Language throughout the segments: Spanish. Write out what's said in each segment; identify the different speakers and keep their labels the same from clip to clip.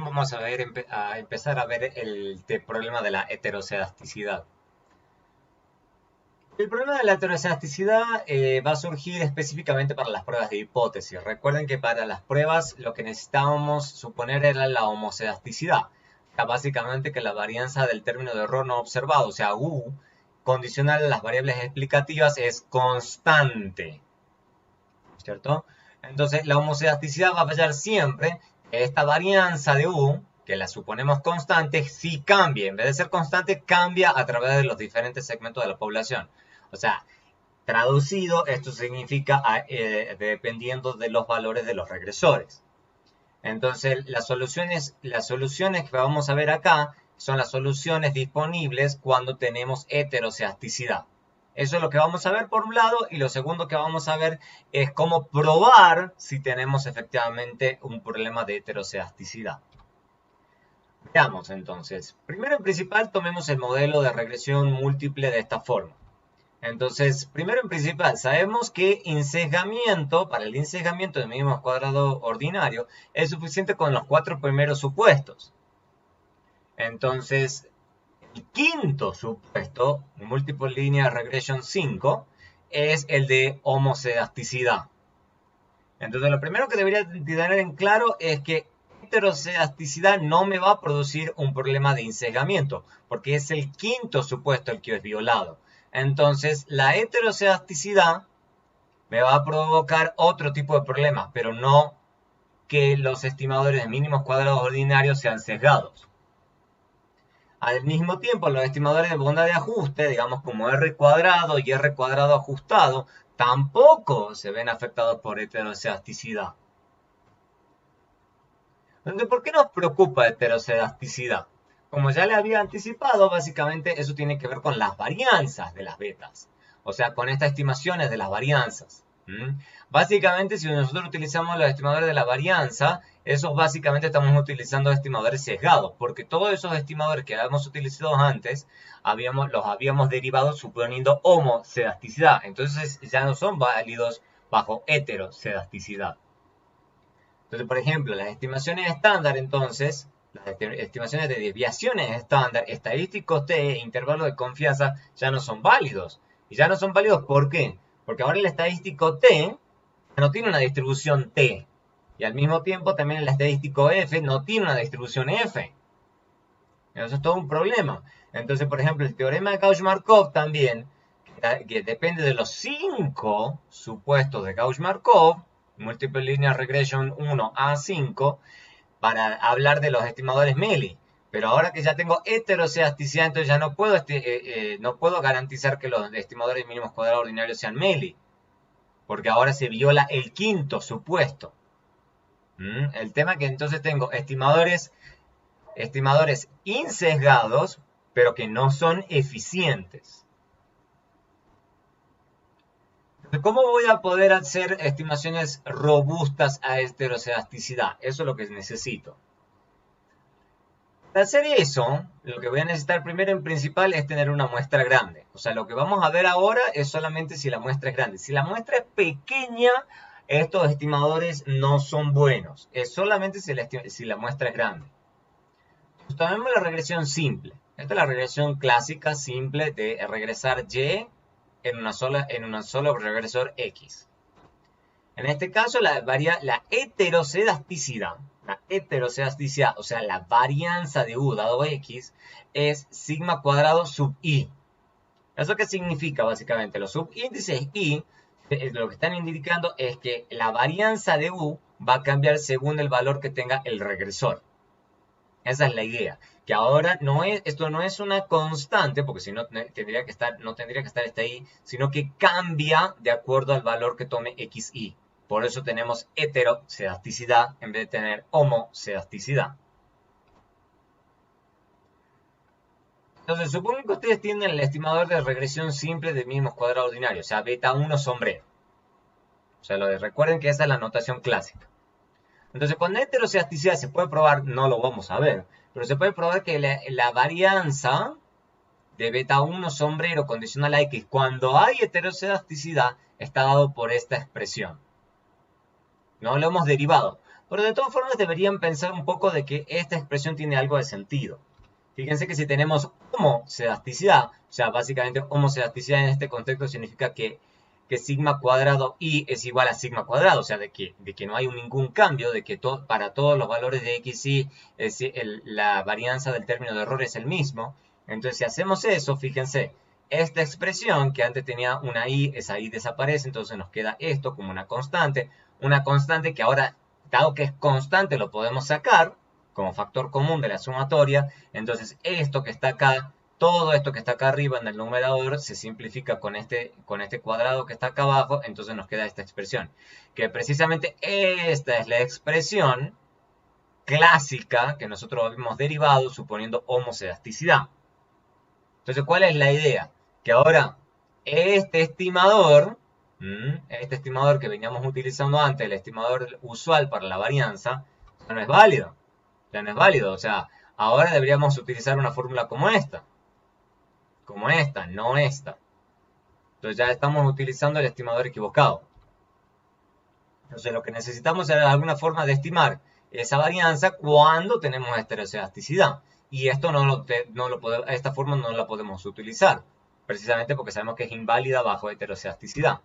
Speaker 1: Vamos a empezar a ver el problema de la heterocedasticidad. El problema de la heterocedasticidad va a surgir específicamente para las pruebas de hipótesis. Recuerden que para las pruebas lo que necesitábamos suponer era la homocedasticidad. O sea, básicamente que la varianza del término de error no observado, o sea, U, condicional a las variables explicativas, es constante. ¿Cierto? Entonces, la homocedasticidad va a fallar siempre que esta varianza de U, que la suponemos constante, sí cambie. En vez de ser constante, cambia a través de los diferentes segmentos de la población. O sea, traducido, esto significa dependiendo de los valores de los regresores. Entonces, las soluciones que vamos a ver acá son las soluciones disponibles cuando tenemos heterocedasticidad. Eso es lo que vamos a ver por un lado, y lo segundo que vamos a ver es cómo probar si tenemos efectivamente un problema de heterocedasticidad. Veamos entonces. Primero en principal tomemos el modelo de regresión múltiple de esta forma. Entonces, primero en principal, sabemos que para el insegamiento de mínimos cuadrados ordinario es suficiente con los 4 primeros supuestos. Entonces, el quinto supuesto, Multiple Linear Regression 5, es el de homocedasticidad. Entonces, lo primero que debería tener en claro es que heterocedasticidad no me va a producir un problema de insegamiento, porque es el quinto supuesto el que es violado. Entonces, la heterocedasticidad me va a provocar otro tipo de problema, pero no que los estimadores de mínimos cuadrados ordinarios sean sesgados. Al mismo tiempo, los estimadores de bondad de ajuste, digamos como R cuadrado y R cuadrado ajustado, tampoco se ven afectados por heterocedasticidad. Entonces, ¿por qué nos preocupa heterocedasticidad? Como ya le había anticipado, básicamente eso tiene que ver con las varianzas de las betas. O sea, con estas estimaciones de las varianzas. Básicamente, si nosotros utilizamos los estimadores de la varianza, esos básicamente estamos utilizando estimadores sesgados, porque todos esos estimadores que habíamos utilizado antes, los habíamos derivado suponiendo homocedasticidad. Entonces ya no son válidos bajo heterocedasticidad. Entonces, por ejemplo, las estimaciones estándar, entonces, las estimaciones de desviaciones estándar, estadísticos T, intervalo de confianza, ya no son válidos. Y ya no son válidos, ¿por qué? Porque ahora el estadístico T no tiene una distribución T. Y al mismo tiempo también el estadístico F no tiene una distribución F. Eso es todo un problema. Entonces, por ejemplo, el teorema de Cauchy-Markov también, que depende de los 5 supuestos de Cauchy-Markov, Multiple Linear Regression 1 a 5, para hablar de los estimadores Meli. Pero ahora que ya tengo heterocedasticidad, entonces ya no puedo garantizar que los estimadores mínimos cuadrados ordinarios sean Meli. Porque ahora se viola el quinto supuesto. El tema es que entonces tengo estimadores insesgados, pero que no son eficientes. ¿Cómo voy a poder hacer estimaciones robustas a heterocedasticidad? Eso es lo que necesito. Para hacer eso, lo que voy a necesitar primero en principal es tener una muestra grande. O sea, lo que vamos a ver ahora es solamente si la muestra es grande. Si la muestra es pequeña, estos estimadores no son buenos. Es solamente si la muestra es grande. Entonces, tomemos la regresión simple. Esta es la regresión clásica simple de regresar Y en un solo regresor X. En este caso, la heterocedasticidad, o sea, la varianza de U dado X, es sigma cuadrado sub I. ¿Eso qué significa básicamente? Los subíndices I, lo que están indicando es que la varianza de U va a cambiar según el valor que tenga el regresor. Esa es la idea. Que ahora esto no es una constante, porque si no no tendría que estar este I, sino que cambia de acuerdo al valor que tome XI. Por eso tenemos heterocedasticidad en vez de tener homocedasticidad. Entonces, supongo que ustedes tienen el estimador de regresión simple de mínimos cuadrados ordinarios, o sea, beta 1 sombrero. O sea, recuerden que esa es la notación clásica. Entonces, con heterocedasticidad se puede probar, no lo vamos a ver, pero se puede probar que la varianza de beta 1 sombrero condicional a X cuando hay heterocedasticidad está dado por esta expresión. No lo hemos derivado. Pero de todas formas deberían pensar un poco de que esta expresión tiene algo de sentido. Fíjense que si tenemos homosedasticidad, o sea, básicamente homosedasticidad en este contexto significa que sigma cuadrado i es igual a sigma cuadrado, o sea, de que no hay ningún cambio, de que para todos los valores de x y la varianza del término de error es el mismo. Entonces, si hacemos eso, fíjense, esta expresión que antes tenía una i, esa i desaparece, entonces nos queda esto como una constante que ahora, dado que es constante, lo podemos sacar como factor común de la sumatoria. Entonces, esto que está acá, todo esto que está acá arriba en el numerador se simplifica con este cuadrado que está acá abajo, entonces nos queda esta expresión. Que precisamente esta es la expresión clásica que nosotros hemos derivado suponiendo homosedasticidad. Entonces, ¿cuál es la idea? Que ahora este estimador que veníamos utilizando antes, el estimador usual para la varianza, ya no es válido. Ya no es válido. O sea, ahora deberíamos utilizar una fórmula como esta. Como esta, no esta. Entonces ya estamos utilizando el estimador equivocado. Entonces lo que necesitamos es alguna forma de estimar esa varianza cuando tenemos heterocedasticidad. Y esto esta forma no la podemos utilizar. Precisamente porque sabemos que es inválida bajo heterocedasticidad.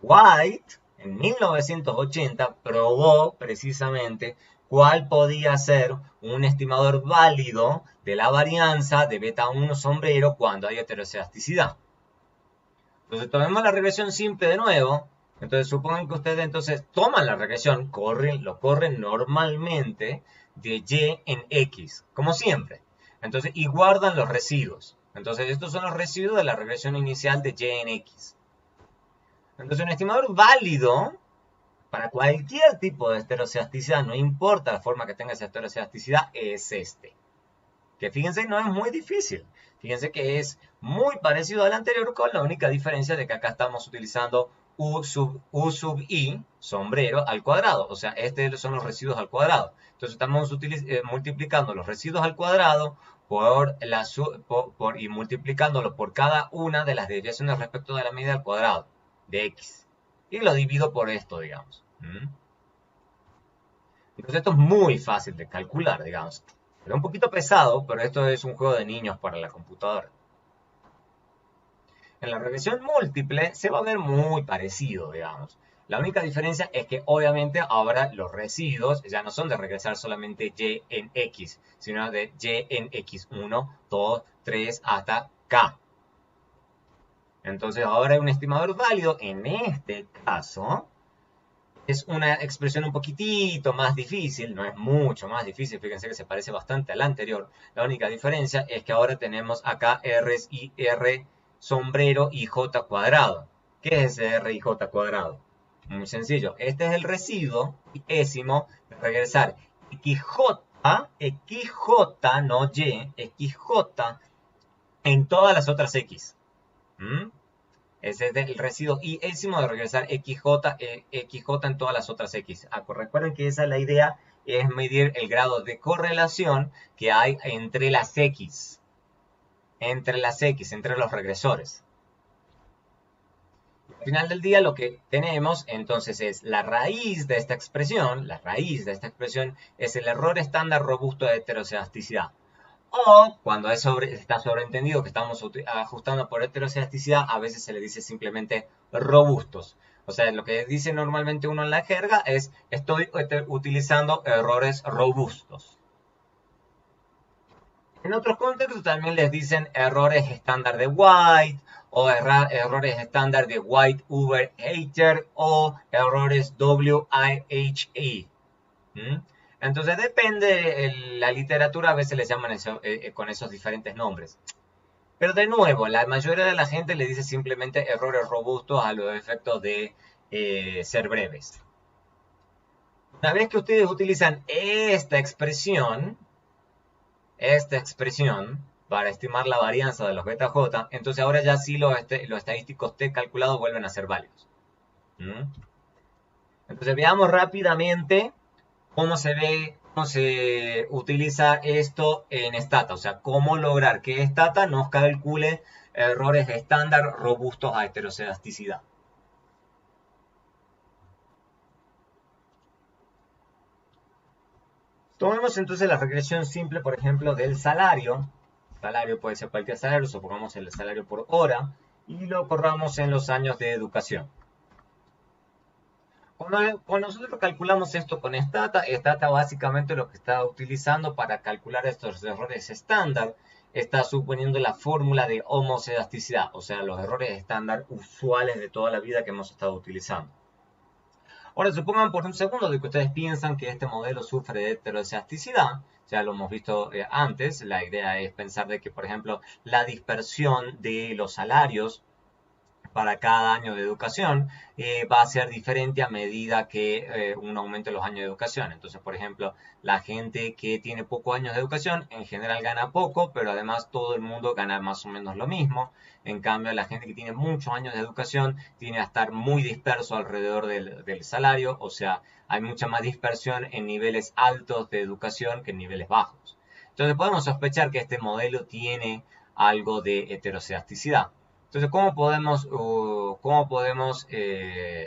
Speaker 1: White, en 1980, probó precisamente cuál podía ser un estimador válido de la varianza de beta 1 sombrero cuando hay heterocedasticidad. Entonces tomemos la regresión simple de nuevo. Entonces supongan que ustedes entonces toman la regresión, lo corren normalmente de y en x, como siempre. Entonces, y guardan los residuos. Entonces estos son los residuos de la regresión inicial de y en x. Entonces un estimador válido para cualquier tipo de heterocedasticidad, no importa la forma que tenga esa heterocedasticidad, es este. Que fíjense, no es muy difícil. Fíjense que es muy parecido al anterior, con la única diferencia de que acá estamos utilizando u sub i, sombrero, al cuadrado. O sea, estos son los residuos al cuadrado. Entonces estamos multiplicando los residuos al cuadrado y multiplicándolo por cada una de las desviaciones respecto de la medida al cuadrado de x. Y lo divido por esto, digamos. Entonces esto es muy fácil de calcular, digamos. Es un poquito pesado, pero esto es un juego de niños para la computadora. En la regresión múltiple se va a ver muy parecido, digamos. La única diferencia es que obviamente ahora los residuos ya no son de regresar solamente y en x, sino de y en x1, 2, 3 hasta k. Entonces ahora un estimador válido en este caso es una expresión un poquitito más difícil, no es mucho más difícil, fíjense que se parece bastante a la anterior. La única diferencia es que ahora tenemos acá R y R sombrero y J cuadrado. ¿Qué es ese R y J cuadrado? Muy sencillo, este es el residuo ésimo de regresar XJ, no Y, XJ en todas las otras X. Ese es el residuo iésimo de regresar XJ en todas las otras X. Recuerden que esa es la idea, es medir el grado de correlación que hay entre las X. Entre los regresores. Al final del día lo que tenemos entonces es la raíz de esta expresión. La raíz de esta expresión es el error estándar robusto de heterocedasticidad. O cuando está sobreentendido que estamos ajustando por heterocedasticidad, a veces se le dice simplemente robustos. O sea, lo que dice normalmente uno en la jerga es estoy utilizando errores robustos. En otros contextos también les dicen errores estándar de White, o errores estándar de White over Hater, o errores WIHE. Entonces depende, la literatura a veces les llaman con esos diferentes nombres. Pero de nuevo, la mayoría de la gente le dice simplemente errores robustos a los efectos de ser breves. Una vez que ustedes utilizan esta expresión para estimar la varianza de los beta J, entonces ahora ya sí los estadísticos T calculados vuelven a ser válidos. Entonces veamos rápidamente cómo se utiliza esto en Stata. O sea, cómo lograr que Stata nos calcule errores estándar robustos a heterocedasticidad. Tomemos entonces la regresión simple, por ejemplo, del salario. Salario puede ser cualquier salario, supongamos el salario por hora, y lo corramos en los años de educación. Cuando nosotros calculamos esto con Stata, Stata básicamente lo que está utilizando para calcular estos errores estándar, está suponiendo la fórmula de homoscedasticidad, o sea, los errores estándar usuales de toda la vida que hemos estado utilizando. Ahora, supongan por un segundo de que ustedes piensan que este modelo sufre de heterocedasticidad. Ya lo hemos visto antes. La idea es pensar de que, por ejemplo, la dispersión de los salarios para cada año de educación va a ser diferente a medida que uno aumente los años de educación. Entonces, por ejemplo, la gente que tiene pocos años de educación en general gana poco, pero además todo el mundo gana más o menos lo mismo. En cambio, la gente que tiene muchos años de educación tiene a estar muy disperso alrededor del salario, o sea, hay mucha más dispersión en niveles altos de educación que en niveles bajos. Entonces, podemos sospechar que este modelo tiene algo de heterocedasticidad. Entonces, ¿cómo podemos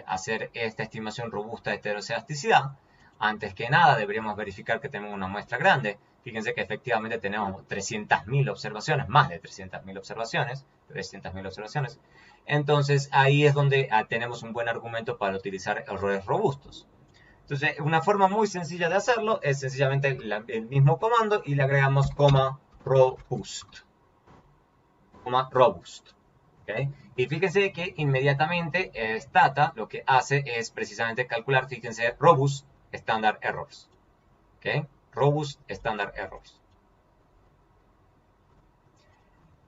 Speaker 1: hacer esta estimación robusta de heterocedasticidad? Antes que nada, deberíamos verificar que tenemos una muestra grande. Fíjense que efectivamente tenemos 300.000 observaciones, más de 300.000 observaciones. Entonces, ahí es donde tenemos un buen argumento para utilizar errores robustos. Entonces, una forma muy sencilla de hacerlo es sencillamente el mismo comando y le agregamos robust. ¿Okay? Y fíjense que inmediatamente Stata lo que hace es precisamente calcular, fíjense, Robust Standard Errors. ¿Okay? Robust Standard Errors.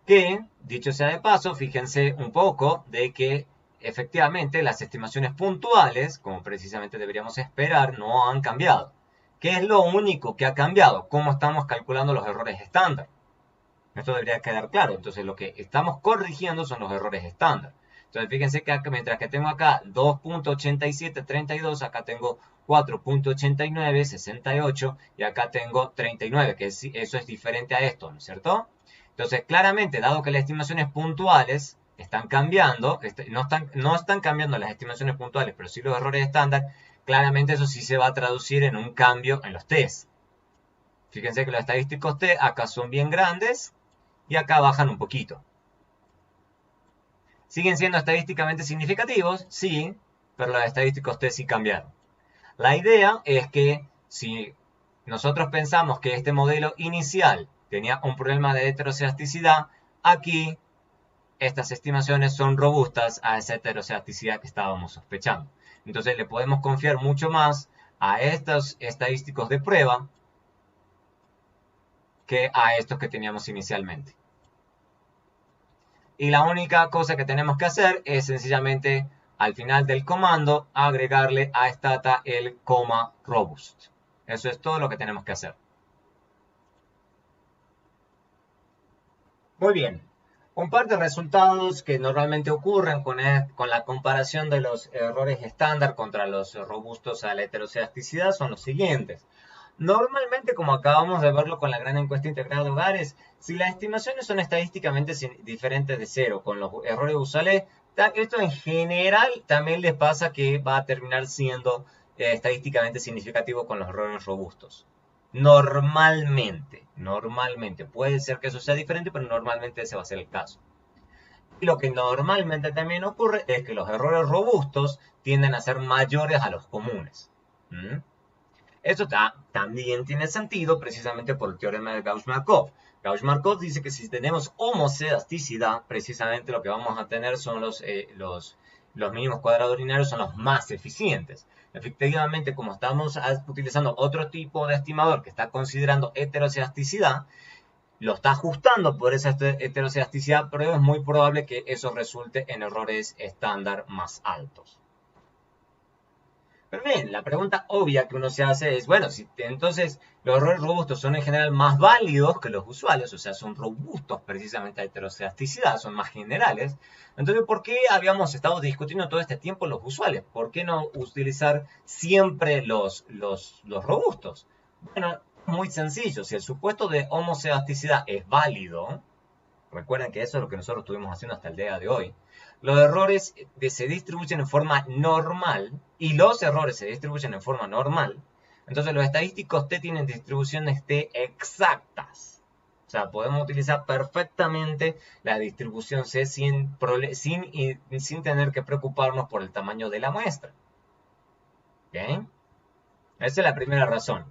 Speaker 1: Que, dicho sea de paso, fíjense un poco de que efectivamente las estimaciones puntuales, como precisamente deberíamos esperar, no han cambiado. ¿Qué es lo único que ha cambiado? ¿Cómo estamos calculando los errores estándar? Esto debería quedar claro. Entonces lo que estamos corrigiendo son los errores estándar. Entonces fíjense que acá, mientras que tengo acá 2.8732, acá tengo 4.8968 y acá tengo 39, que eso es diferente a esto, ¿no es cierto? Entonces claramente, dado que las estimaciones puntuales están cambiando, no están cambiando las estimaciones puntuales, pero sí los errores estándar, claramente eso sí se va a traducir en un cambio en los test. Fíjense que los estadísticos T acá son bien grandes y acá bajan un poquito. ¿Siguen siendo estadísticamente significativos? Sí, pero los estadísticos T sí cambiaron. La idea es que si nosotros pensamos que este modelo inicial tenía un problema de heterocedasticidad, aquí estas estimaciones son robustas a esa heterocedasticidad que estábamos sospechando. Entonces le podemos confiar mucho más a estos estadísticos de prueba que a estos que teníamos inicialmente. Y la única cosa que tenemos que hacer es sencillamente al final del comando agregarle a Stata el robust. Eso es todo lo que tenemos que hacer. Muy bien. Un par de resultados que normalmente ocurren con la comparación de los errores estándar contra los robustos a la heterocedasticidad son los siguientes. Normalmente, como acabamos de verlo con la gran encuesta integrada de hogares, si las estimaciones son estadísticamente diferentes de cero con los errores usuales, esto en general también les pasa que va a terminar siendo estadísticamente significativo con los errores robustos. Normalmente. Puede ser que eso sea diferente, pero normalmente ese va a ser el caso. Y lo que normalmente también ocurre es que los errores robustos tienden a ser mayores a los comunes. Eso también tiene sentido precisamente por el teorema de Gauss-Markov. Gauss-Markov dice que si tenemos homoscedasticidad, precisamente lo que vamos a tener son los mínimos cuadrados ordinarios son los más eficientes. Efectivamente, como estamos utilizando otro tipo de estimador que está considerando heterocedasticidad, lo está ajustando por esa heterocedasticidad, pero es muy probable que eso resulte en errores estándar más altos. Pero bien, la pregunta obvia que uno se hace es, bueno, si entonces los errores robustos son en general más válidos que los usuales, o sea, son robustos precisamente a heterocedasticidad, son más generales, entonces ¿por qué habíamos estado discutiendo todo este tiempo los usuales? ¿Por qué no utilizar siempre los robustos? Bueno, muy sencillo, si el supuesto de homoscedasticidad es válido, recuerden que eso es lo que nosotros estuvimos haciendo hasta el día de hoy, los errores se distribuyen en forma normal y los errores se distribuyen en forma normal. Entonces los estadísticos T tienen distribuciones T exactas. O sea, podemos utilizar perfectamente la distribución C sin tener que preocuparnos por el tamaño de la muestra. ¿Ok? Esa es la primera razón.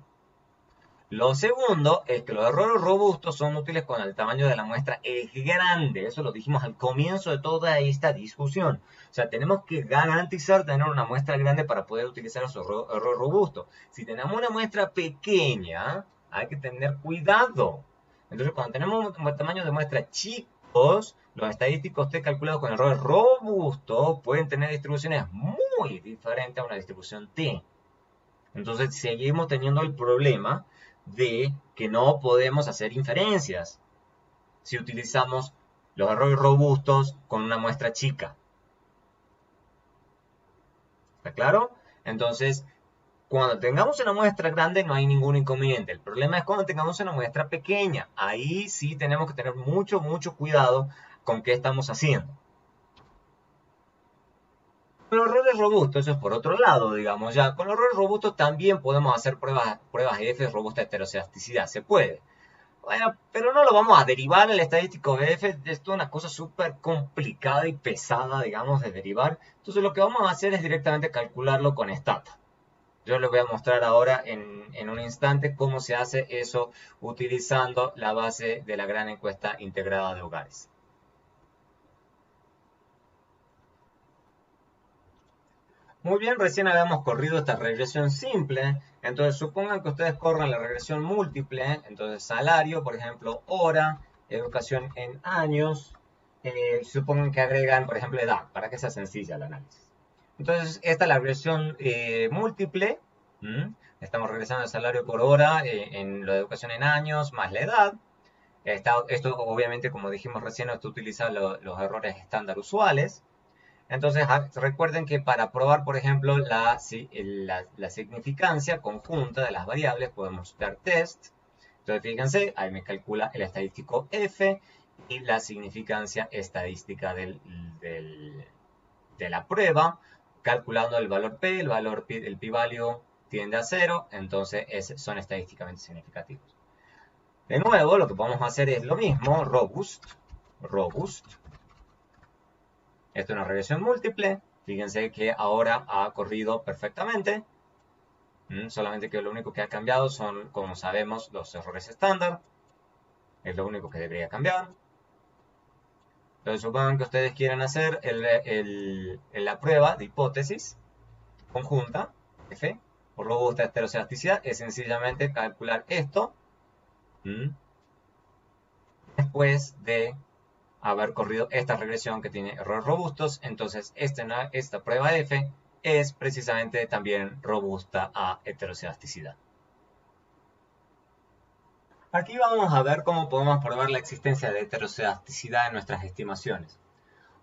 Speaker 1: Lo segundo es que los errores robustos son útiles cuando el tamaño de la muestra es grande. Eso lo dijimos al comienzo de toda esta discusión. O sea, tenemos que garantizar tener una muestra grande para poder utilizar los errores robustos. Si tenemos una muestra pequeña, hay que tener cuidado. Entonces, cuando tenemos un tamaño de muestra chicos, los estadísticos T calculados con errores robustos pueden tener distribuciones muy diferentes a una distribución T. Entonces, seguimos teniendo el problema de que no podemos hacer inferencias si utilizamos los errores robustos con una muestra chica. ¿Está claro? Entonces, cuando tengamos una muestra grande no hay ningún inconveniente. El problema es cuando tengamos una muestra pequeña. Ahí sí tenemos que tener mucho cuidado con qué estamos haciendo. Con los errores robustos, eso es por otro lado, digamos ya. Con los errores robustos también podemos hacer pruebas F robustas de heterocedasticidad. Se puede. Bueno, pero no lo vamos a derivar el estadístico de F. Es toda una cosa súper complicada y pesada, digamos, de derivar. Entonces lo que vamos a hacer es directamente calcularlo con Stata. Yo les voy a mostrar ahora en un instante cómo se hace eso utilizando la base de la gran encuesta integrada de hogares. Muy bien, recién habíamos corrido esta regresión simple. Entonces supongan que ustedes corran la regresión múltiple. Entonces salario, por ejemplo, hora, educación en años. Supongan que agregan, por ejemplo, edad, para que sea sencilla el análisis. Entonces esta es la regresión múltiple. Estamos regresando el salario por hora en la educación en años más la edad. Esto obviamente, como dijimos recién, esto utiliza los errores estándar usuales. Entonces recuerden que para probar, por ejemplo, la significancia conjunta de las variables podemos dar test. Entonces fíjense, ahí me calcula el estadístico F y la significancia estadística de la prueba, calculando el valor P, el p-value tiende a 0, entonces son estadísticamente significativos. De nuevo, lo que podemos hacer es lo mismo, robust. Esto es una regresión múltiple. Fíjense que ahora ha corrido perfectamente. Solamente que lo único que ha cambiado son, como sabemos, los errores estándar. Es lo único que debería cambiar. Entonces supongan que ustedes quieren hacer la prueba de hipótesis conjunta, F, por robusta heterocedasticidad. Es sencillamente calcular esto. Después de haber corrido esta regresión que tiene errores robustos, entonces esta prueba F es precisamente también robusta a heterocedasticidad. Aquí vamos a ver cómo podemos probar la existencia de heterocedasticidad en nuestras estimaciones.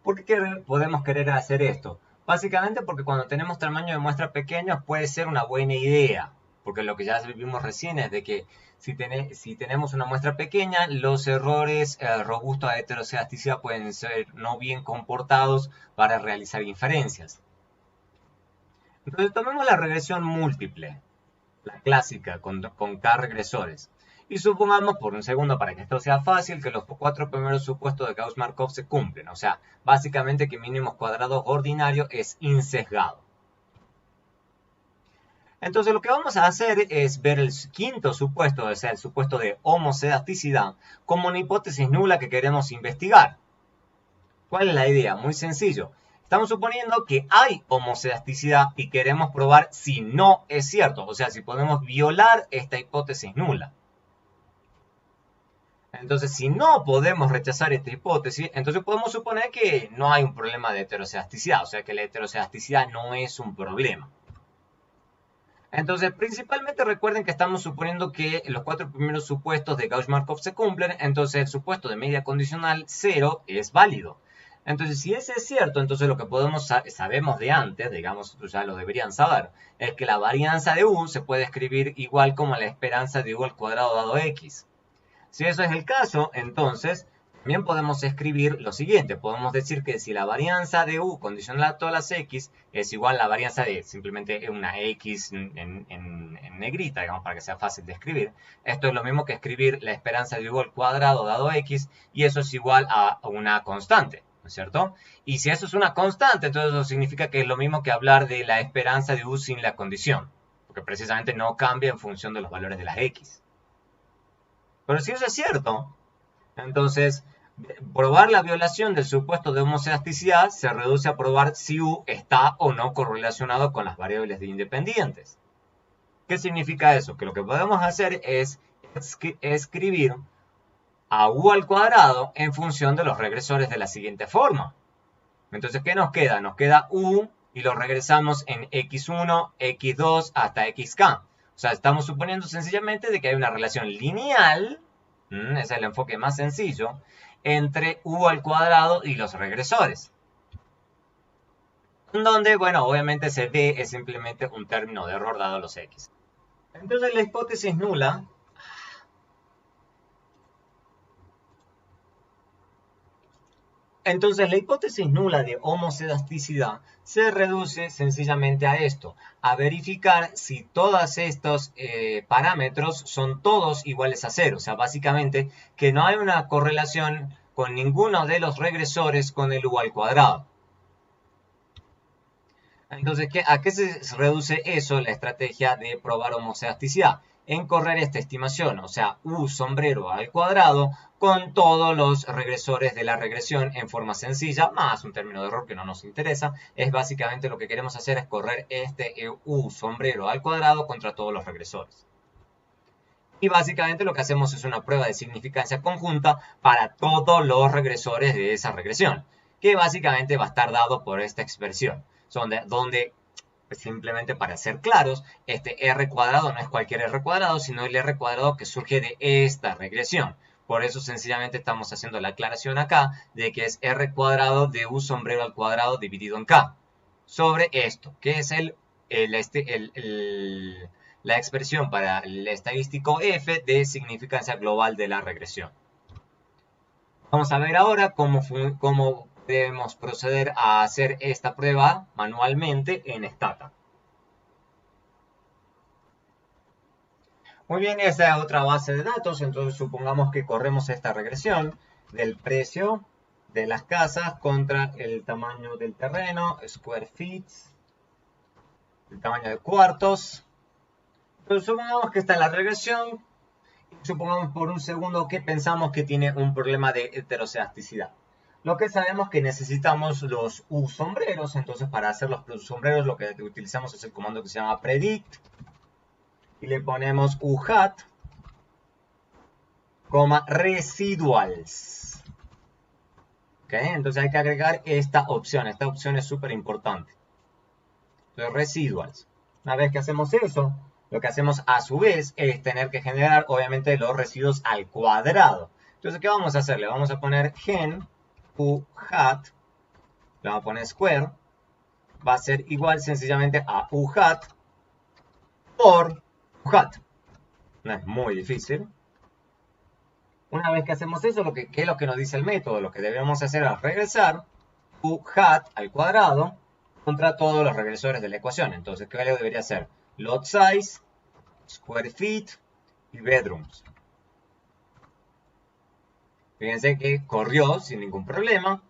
Speaker 1: ¿Por qué podemos querer hacer esto? Básicamente porque cuando tenemos tamaño de muestra pequeños puede ser una buena idea, porque lo que ya vimos recién es de que si tenemos una muestra pequeña, los errores robustos a heterocedasticidad pueden ser no bien comportados para realizar inferencias. Entonces tomemos la regresión múltiple, la clásica, con K regresores. Y supongamos por un segundo, para que esto sea fácil, que los 4 primeros supuestos de Gauss-Markov se cumplen. O sea, básicamente que mínimos cuadrados ordinario es insesgado. Entonces lo que vamos a hacer es ver el quinto supuesto, o sea, el supuesto de homocedasticidad, como una hipótesis nula que queremos investigar. ¿Cuál es la idea? Muy sencillo. Estamos suponiendo que hay homocedasticidad y queremos probar si no es cierto, o sea, si podemos violar esta hipótesis nula. Entonces, si no podemos rechazar esta hipótesis, entonces podemos suponer que no hay un problema de heterocedasticidad, o sea, que la heterocedasticidad no es un problema. Entonces, principalmente recuerden que estamos suponiendo que los 4 primeros supuestos de Gauss-Markov se cumplen, entonces el supuesto de media condicional 0 es válido. Entonces, si ese es cierto, entonces lo que sabemos de antes, digamos, ya lo deberían saber, es que la varianza de U se puede escribir igual como la esperanza de U al cuadrado dado X. Si eso es el caso, entonces También podemos escribir lo siguiente, podemos decir que si la varianza de u condicional a todas las x es igual a la varianza de simplemente una x en negrita, digamos, para que sea fácil de escribir, esto es lo mismo que escribir la esperanza de u al cuadrado dado x, y eso es igual a una constante, ¿no es cierto? Y si eso es una constante, entonces eso significa que es lo mismo que hablar de la esperanza de u sin la condición, porque precisamente no cambia en función de los valores de las x. Pero si eso es cierto, entonces, probar la violación del supuesto de homoselasticidad se reduce a probar si U está o no correlacionado con las variables de independientes. ¿Qué significa eso? Que lo que podemos hacer es escribir a U al cuadrado en función de los regresores de la siguiente forma. Entonces, ¿qué nos queda? Nos queda U y lo regresamos en x1, x2 hasta xk. O sea, estamos suponiendo sencillamente de que hay una relación lineal, ese es el enfoque más sencillo, entre u al cuadrado y los regresores. Donde, bueno, obviamente se ve es simplemente un término de error dado los x. Entonces la hipótesis nula Entonces, la hipótesis nula de homoscedasticidad se reduce sencillamente a esto, a verificar si todos estos parámetros son todos iguales a cero. O sea, básicamente que no hay una correlación con ninguno de los regresores con el u al cuadrado. Entonces, ¿a qué se reduce eso? La estrategia de probar homoscedasticidad. En correr esta estimación, o sea, u sombrero al cuadrado, con todos los regresores de la regresión en forma sencilla, más un término de error que no nos interesa. Es básicamente lo que queremos hacer es correr este u sombrero al cuadrado contra todos los regresores. Y básicamente lo que hacemos es una prueba de significancia conjunta para todos los regresores de esa regresión, que básicamente va a estar dado por esta expresión, donde simplemente para ser claros, este r cuadrado no es cualquier r cuadrado, sino el r cuadrado que surge de esta regresión. Por eso sencillamente estamos haciendo la aclaración acá de que es r cuadrado de u sombrero al cuadrado dividido en k. Sobre esto, que es la expresión para el estadístico f de significancia global de la regresión. Vamos a ver ahora cómo debemos proceder a hacer esta prueba manualmente en Stata. Muy bien, esta es otra base de datos, entonces supongamos que corremos esta regresión del precio de las casas contra el tamaño del terreno, square feet, el tamaño de cuartos. Entonces supongamos que está la regresión. Supongamos por un segundo que pensamos que tiene un problema de heterocedasticidad. Lo que sabemos es que necesitamos los U sombreros, entonces para hacer los sombreros lo que utilizamos es el comando que se llama predict y le ponemos U hat, residuals. ¿Okay? Entonces hay que agregar esta opción es súper importante. Entonces residuals. Una vez que hacemos eso, lo que hacemos a su vez es tener que generar obviamente los residuos al cuadrado. Entonces, ¿qué vamos a hacer? Le vamos a poner gen u hat, le vamos a poner square, va a ser igual sencillamente a u hat por u hat. No es muy difícil. Una vez que hacemos eso, ¿qué es lo que nos dice el método? Lo que debemos hacer es regresar u hat al cuadrado contra todos los regresores de la ecuación. Entonces, ¿qué valor debería ser? Lot size, square feet y bedrooms. Fíjense que corrió sin ningún problema,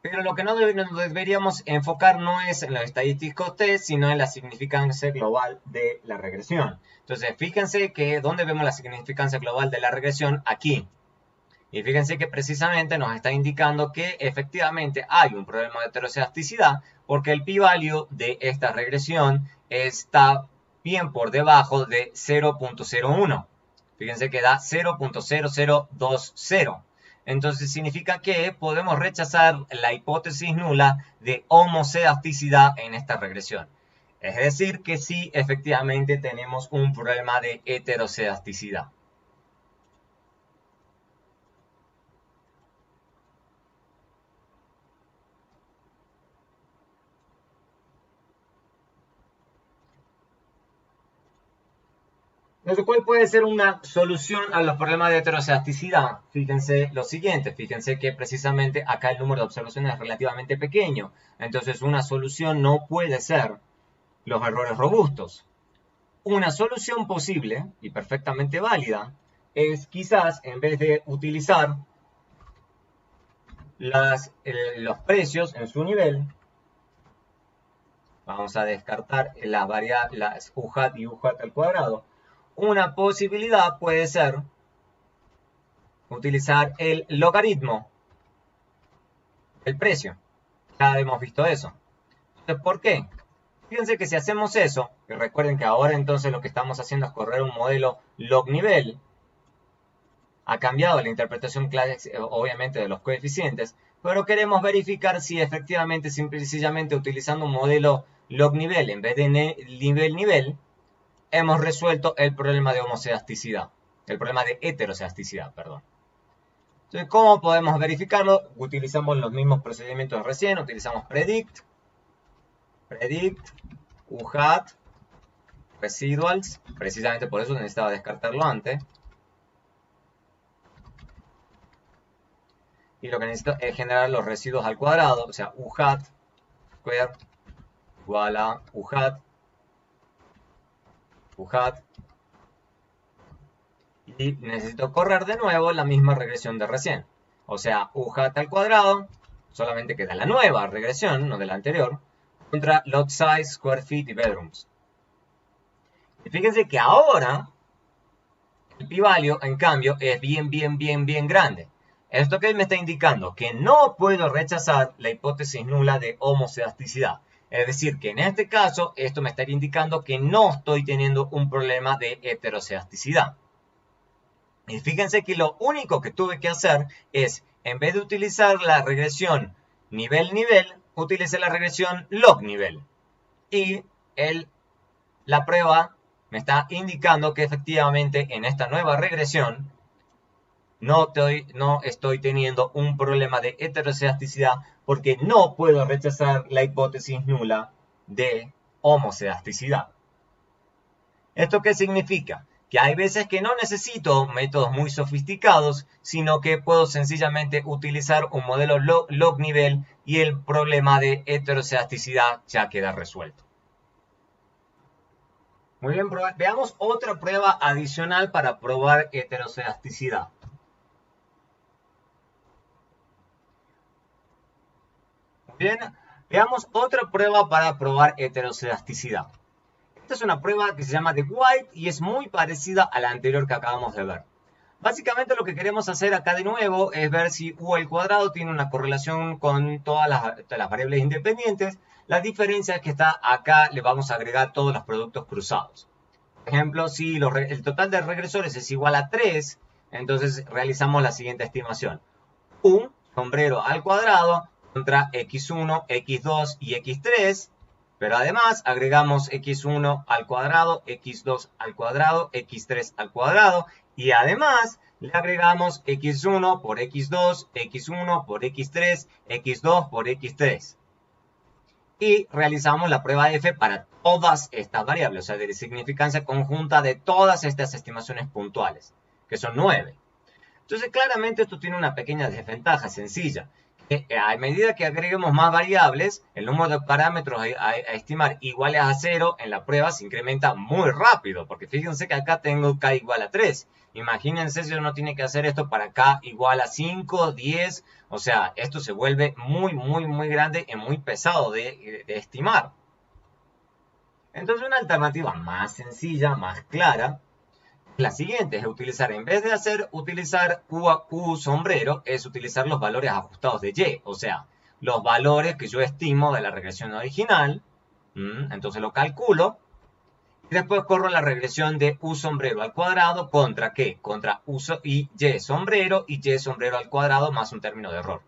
Speaker 1: pero lo que no deberíamos enfocar no es en los estadísticos T, sino en la significancia global de la regresión. Entonces, fíjense que ¿dónde vemos la significancia global de la regresión? Aquí. Y fíjense que precisamente nos está indicando que efectivamente hay un problema de heterocedasticidad porque el p-value de esta regresión está bien por debajo de 0.01. Fíjense que da 0.0020. Entonces significa que podemos rechazar la hipótesis nula de homoscedasticidad en esta regresión. Es decir, que sí, efectivamente tenemos un problema de heterocedasticidad. Entonces, ¿cuál puede ser una solución a los problemas de heterocedasticidad? Fíjense lo siguiente, fíjense que precisamente acá el número de observaciones es relativamente pequeño. Entonces, una solución no puede ser los errores robustos. Una solución posible y perfectamente válida es quizás, en vez de utilizar los precios en su nivel, vamos a descartar las variables u hat y u hat al cuadrado. Una posibilidad puede ser utilizar el logaritmo del precio. Ya hemos visto eso. Entonces, ¿por qué? Fíjense que si hacemos eso, y recuerden que ahora entonces lo que estamos haciendo es correr un modelo log nivel, ha cambiado la interpretación obviamente de los coeficientes, pero queremos verificar si efectivamente, sencillamente utilizando un modelo log nivel en vez de nivel, hemos resuelto el problema de homocedasticidad, el problema de heterocedasticidad, perdón. Entonces, ¿cómo podemos verificarlo? Utilizamos los mismos procedimientos de recién, utilizamos predict, uhat, residuals, precisamente por eso necesitaba descartarlo antes. Y lo que necesito es generar los residuos al cuadrado, o sea, uhat square igual a uhat, y necesito correr de nuevo la misma regresión de recién. O sea, uhat al cuadrado, solamente queda la nueva regresión, no de la anterior, contra lot size, square feet y bedrooms. Y fíjense que ahora el p-value, en cambio, es bien grande. ¿Esto qué me está indicando? Que no puedo rechazar la hipótesis nula de homocedasticidad. Es decir, que en este caso, esto me estaría indicando que no estoy teniendo un problema de heterocedasticidad. Y fíjense que lo único que tuve que hacer es, en vez de utilizar la regresión nivel-nivel, utilicé la regresión log-nivel. Y la prueba me está indicando que efectivamente en esta nueva regresión no estoy teniendo un problema de heterocedasticidad porque no puedo rechazar la hipótesis nula de homocedasticidad. ¿Esto qué significa? Que hay veces que no necesito métodos muy sofisticados, sino que puedo sencillamente utilizar un modelo log nivel y el problema de heterocedasticidad ya queda resuelto. Muy bien, veamos otra prueba adicional para probar heterocedasticidad. Bien, veamos otra prueba para probar heterocedasticidad. Esta es una prueba que se llama de White y es muy parecida a la anterior que acabamos de ver. Básicamente lo que queremos hacer acá de nuevo es ver si u al cuadrado tiene una correlación con todas las variables independientes. La diferencia es que acá le vamos a agregar todos los productos cruzados. Por ejemplo, si el total de regresores es igual a 3, entonces realizamos la siguiente estimación. U sombrero al cuadrado contra x1, x2 y x3. Pero además agregamos x1 al cuadrado, x2 al cuadrado, x3 al cuadrado. Y además le agregamos x1 por x2, x1 por x3, x2 por x3. Y realizamos la prueba F para todas estas variables, o sea, de significancia conjunta de todas estas estimaciones puntuales, que son 9. Entonces, claramente esto tiene una pequeña desventaja sencilla. A medida que agreguemos más variables, el número de parámetros a estimar iguales a 0 en la prueba se incrementa muy rápido, porque fíjense que acá tengo k igual a 3. Imagínense si uno tiene que hacer esto para k igual a 5, 10, o sea, esto se vuelve muy grande y muy pesado de estimar. Entonces una alternativa más sencilla, más clara, la siguiente es utilizar, en vez de utilizar U sombrero, es utilizar los valores ajustados de Y, o sea, los valores que yo estimo de la regresión original. Entonces lo calculo y después corro la regresión de U sombrero al cuadrado contra ¿qué? Contra Y sombrero al cuadrado más un término de error.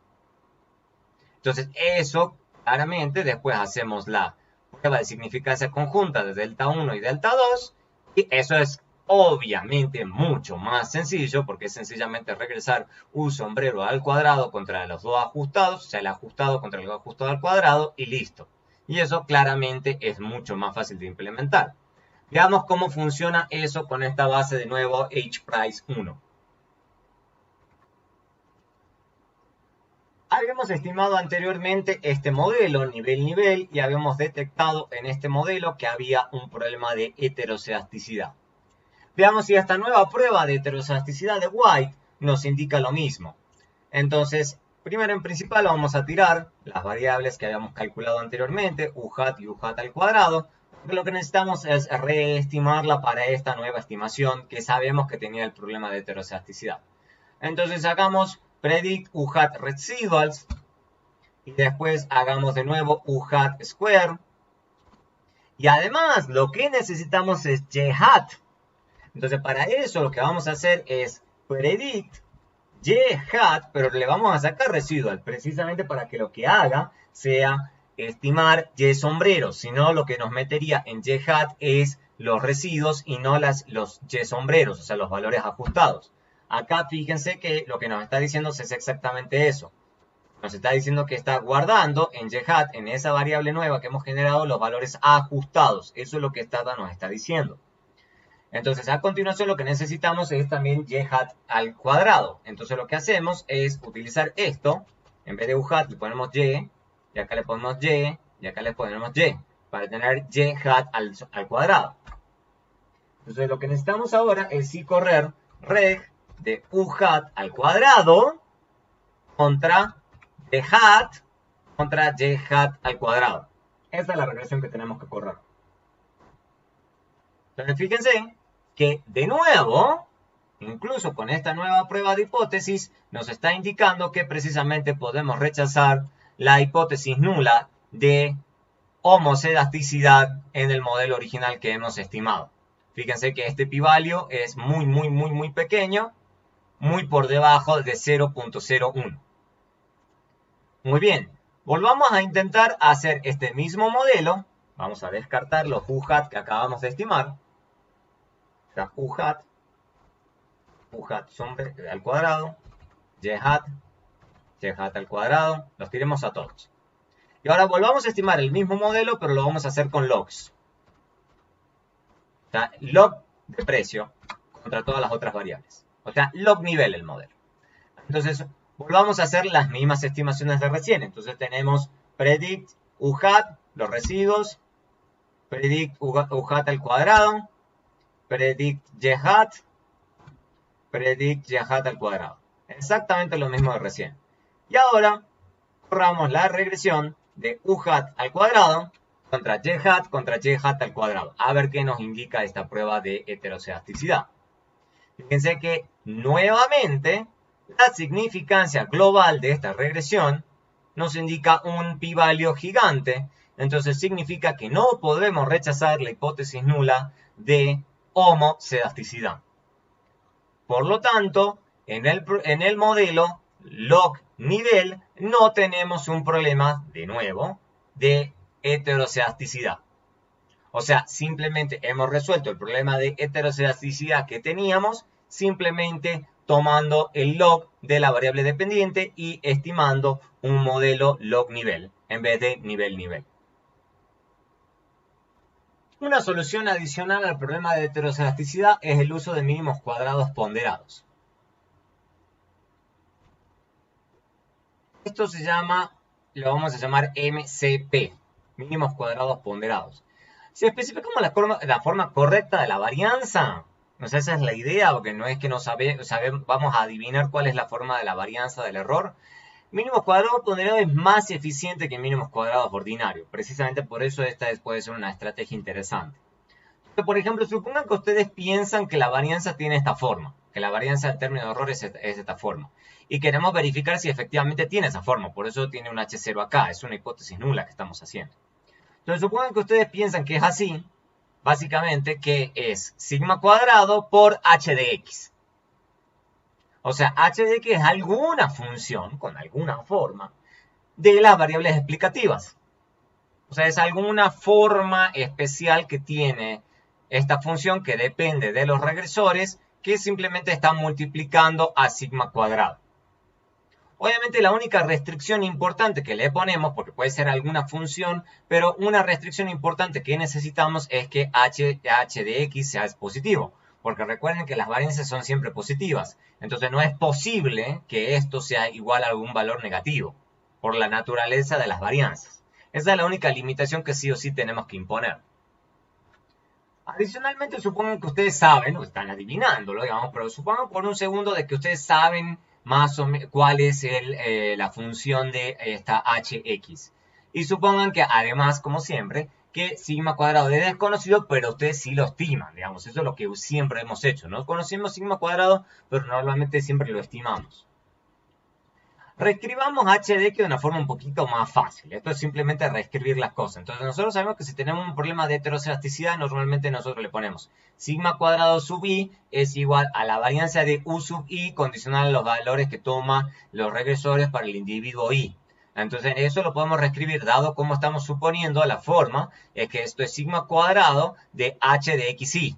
Speaker 1: Entonces eso, claramente, después hacemos la prueba de significancia conjunta de delta 1 y delta 2 y eso es obviamente mucho más sencillo porque es sencillamente regresar un sombrero al cuadrado contra los dos ajustados, o sea, el ajustado contra el ajustado al cuadrado y listo. Y eso claramente es mucho más fácil de implementar. Veamos cómo funciona eso con esta base de nuevo hprice1. Habíamos estimado anteriormente este modelo nivel-nivel y habíamos detectado en este modelo que había un problema de heterocedasticidad. Veamos si esta nueva prueba de heterocedasticidad de White nos indica lo mismo. Entonces, primero en principal vamos a tirar las variables que habíamos calculado anteriormente, u hat y u hat al cuadrado, porque lo que necesitamos es reestimarla para esta nueva estimación que sabemos que tenía el problema de heterocedasticidad. Entonces sacamos predict u hat residuals y después hagamos de nuevo u hat square. Y además lo que necesitamos es y hat. Entonces para eso lo que vamos a hacer es predict y hat, pero le vamos a sacar residual, precisamente para que lo que haga sea estimar y sombreros. Si no, lo que nos metería en y hat es los residuos y no los y sombreros, o sea, los valores ajustados. Acá fíjense que lo que nos está diciendo es exactamente eso. Nos está diciendo que está guardando en y hat, en esa variable nueva que hemos generado, los valores ajustados. Eso es lo que Stata nos está diciendo. Entonces, a continuación lo que necesitamos es también y hat al cuadrado. Entonces, lo que hacemos es utilizar esto. En vez de u hat le ponemos y acá le ponemos y acá le ponemos y, para tener y hat al cuadrado. Entonces, lo que necesitamos ahora es sí correr reg de u hat al cuadrado contra y hat contra y hat al cuadrado. Esa es la regresión que tenemos que correr. Entonces, fíjense que de nuevo, incluso con esta nueva prueba de hipótesis, nos está indicando que precisamente podemos rechazar la hipótesis nula de homocedasticidad en el modelo original que hemos estimado. Fíjense que este p-value es muy pequeño, muy por debajo de 0.01. Muy bien, volvamos a intentar hacer este mismo modelo. Vamos a descartar los u hat que acabamos de estimar. U hat al cuadrado, y hat al cuadrado, los tiremos a todos. Y ahora volvamos a estimar el mismo modelo, pero lo vamos a hacer con logs. O sea, log de precio contra todas las otras variables. O sea, log nivel el modelo. Entonces, volvamos a hacer las mismas estimaciones de recién. Entonces tenemos predict u hat, los residuos, predict u hat al cuadrado, predict y hat al cuadrado. Exactamente lo mismo de recién. Y ahora corramos la regresión de u hat al cuadrado contra y hat al cuadrado. A ver qué nos indica esta prueba de heterocedasticidad. Fíjense que nuevamente la significancia global de esta regresión nos indica un p-value gigante. Entonces significa que no podemos rechazar la hipótesis nula de homocedasticidad. Por lo tanto, en el modelo log nivel no tenemos un problema, de nuevo, de heterocedasticidad. O sea, simplemente hemos resuelto el problema de heterocedasticidad que teníamos, simplemente tomando el log de la variable dependiente y estimando un modelo log nivel en vez de nivel-nivel. Una solución adicional al problema de heterocedasticidad es el uso de mínimos cuadrados ponderados. Esto se llama, lo vamos a llamar MCP, mínimos cuadrados ponderados. Si especificamos la forma correcta de la varianza, o sea, esa es la idea, porque no es que no vamos a adivinar cuál es la forma de la varianza del error. Mínimos cuadrados ponderados es más eficiente que mínimos cuadrados ordinarios. Precisamente por eso esta puede ser una estrategia interesante. Entonces, por ejemplo, supongan que ustedes piensan que la varianza tiene esta forma, que la varianza del término de error es esta forma. Y queremos verificar si efectivamente tiene esa forma. Por eso tiene un H0 acá. Es una hipótesis nula que estamos haciendo. Entonces, supongan que ustedes piensan que es así. Básicamente, que es sigma cuadrado por h de x. O sea, h de x es alguna función, con alguna forma, de las variables explicativas. O sea, es alguna forma especial que tiene esta función que depende de los regresores, que simplemente está multiplicando a sigma cuadrado. Obviamente la única restricción importante que le ponemos, porque puede ser alguna función, pero una restricción importante que necesitamos es que h de x sea positivo. Porque recuerden que las varianzas son siempre positivas. Entonces no es posible que esto sea igual a algún valor negativo, por la naturaleza de las varianzas. Esa es la única limitación que sí o sí tenemos que imponer. Adicionalmente, supongan que ustedes saben, o están adivinándolo, digamos, pero supongan por un segundo de que ustedes saben más o menos cuál es la función de esta hx. Y supongan que además, como siempre, que sigma cuadrado es desconocido, pero ustedes sí lo estiman, digamos. Eso es lo que siempre hemos hecho. No conocemos sigma cuadrado, pero normalmente siempre lo estimamos. Reescribamos h de x de una forma un poquito más fácil. Esto es simplemente reescribir las cosas. Entonces nosotros sabemos que si tenemos un problema de heteroelasticidad, normalmente nosotros le ponemos sigma cuadrado sub i es igual a la varianza de u sub i condicional a los valores que toman los regresores para el individuo i. Entonces eso lo podemos reescribir, dado como estamos suponiendo la forma, es que esto es sigma cuadrado de h de xi.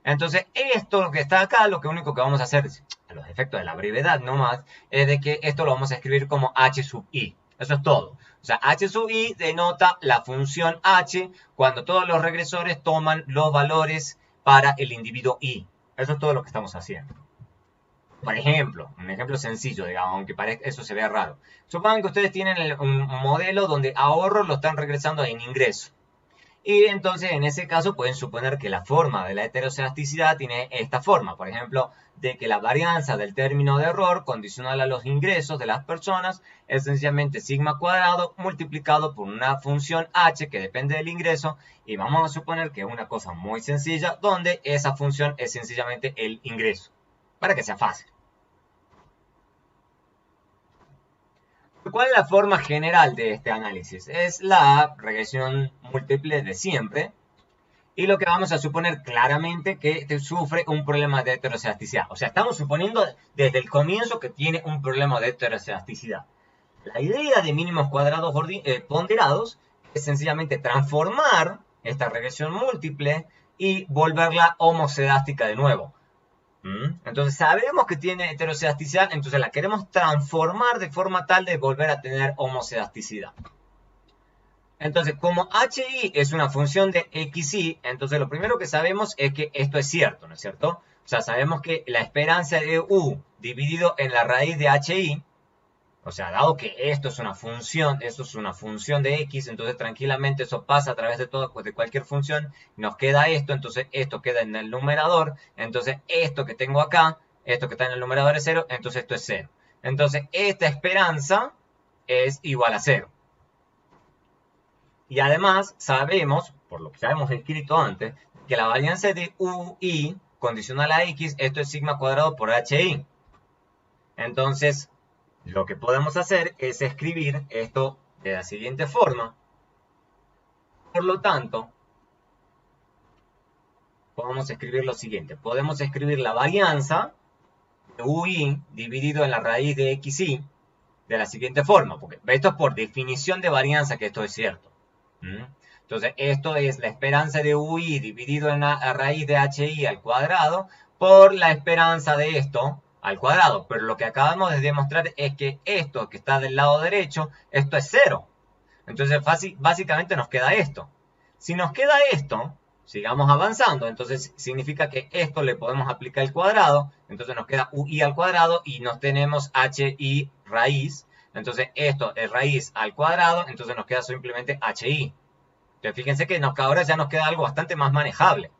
Speaker 1: Entonces, esto lo que está acá, lo único que vamos a hacer, a los efectos de la brevedad nomás, es de que esto lo vamos a escribir como h sub i. Eso es todo. O sea, h sub i denota la función h cuando todos los regresores toman los valores para el individuo i. Eso es todo lo que estamos haciendo. Por ejemplo, un ejemplo sencillo, digamos, aunque parezca, eso se vea raro. Supongan que ustedes tienen un modelo donde ahorros lo están regresando en ingreso. Y entonces, en ese caso, pueden suponer que la forma de la heteroelasticidad tiene esta forma. Por ejemplo, de que la varianza del término de error condicional a los ingresos de las personas es sencillamente sigma cuadrado multiplicado por una función h que depende del ingreso. Y vamos a suponer que es una cosa muy sencilla, donde esa función es sencillamente el ingreso. Para que sea fácil. ¿Cuál es la forma general de este análisis? Es la regresión múltiple de siempre. Y lo que vamos a suponer claramente que sufre un problema de heteroelasticidad. O sea, estamos suponiendo desde el comienzo que tiene un problema de heteroelasticidad. La idea de mínimos cuadrados ponderados es sencillamente transformar esta regresión múltiple y volverla homocedástica de nuevo. Entonces sabemos que tiene heteroelasticidad, entonces la queremos transformar de forma tal de volver a tener homocedasticidad. Entonces, como hi es una función de xi, entonces lo primero que sabemos es que esto es cierto, ¿no es cierto? O sea, sabemos que la esperanza de u dividido en la raíz de hi, o sea, dado que esto es una función de x, entonces tranquilamente eso pasa a través de cualquier función, nos queda esto, entonces esto queda en el numerador, entonces esto que tengo acá, esto que está en el numerador es 0, entonces esto es 0. Entonces esta esperanza es igual a 0. Y además sabemos, por lo que ya hemos escrito antes, que la varianza de ui condicional a x, esto es sigma cuadrado por hi. Entonces, lo que podemos hacer es escribir esto de la siguiente forma. Por lo tanto, podemos escribir lo siguiente. Podemos escribir la varianza de ui dividido en la raíz de xi de la siguiente forma. Porque esto es por definición de varianza que esto es cierto. Entonces, esto es la esperanza de ui dividido en la raíz de hi al cuadrado por la esperanza de esto al cuadrado. Pero lo que acabamos de demostrar es que esto que está del lado derecho, esto es 0. Entonces, básicamente nos queda esto. Si nos queda esto, sigamos avanzando. Entonces, significa que esto le podemos aplicar el cuadrado. Entonces, nos queda ui al cuadrado y nos tenemos hi raíz. Entonces, esto es raíz al cuadrado, entonces nos queda simplemente hi. Entonces, fíjense que ahora ya nos queda algo bastante más manejable.